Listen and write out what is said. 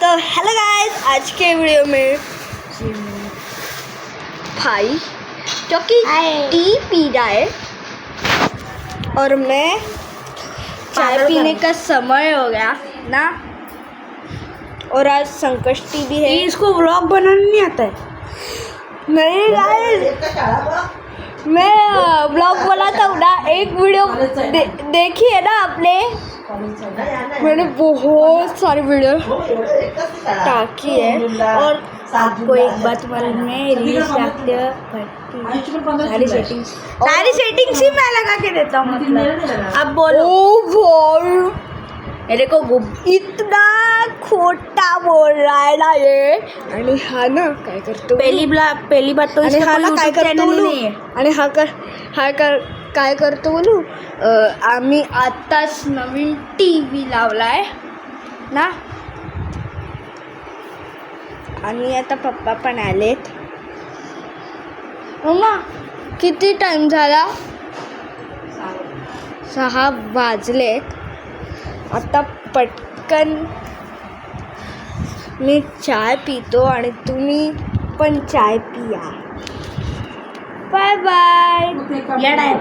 तो hello guys, आज के video में भाई जो कि टी पी रहा है और मैं चाय पीने का समय हो गया ना। और आज संकष्टी भी है। इसको व्लॉग बनाना नहीं आता है। नहीं गाइस, मैं ब्लॉग बनाता हूँ ना। एक वीडियो देखी है ना आपने, मैंने बहुत सारी वीडियो टाकी है। और आपको एक बात मालूम है, रील्स डालते सारी सेटिंग्स ही मैं लगा के देता हूँ। मतलब अब बोलो। ओ भाई, मेरे को इतना खोटा बोल रहा है ना ये। आणि हा ना काय करतो, पहली बात तो आणि इसका हा कोई ना काय YouTube करतो चॅनल बोलू, नाही आहे। आणि काय करतो बोलू, आम्ही आत्ताच नवीन TV लावलाय ना, आणि आता पप्पा पण आलेत। मम्मा किती टाइम झाला? 6 वाजलेत। आता पटकन मी चाय पितो आणि तुम्ही पण चाय पिया। Bye bye. येडा आहे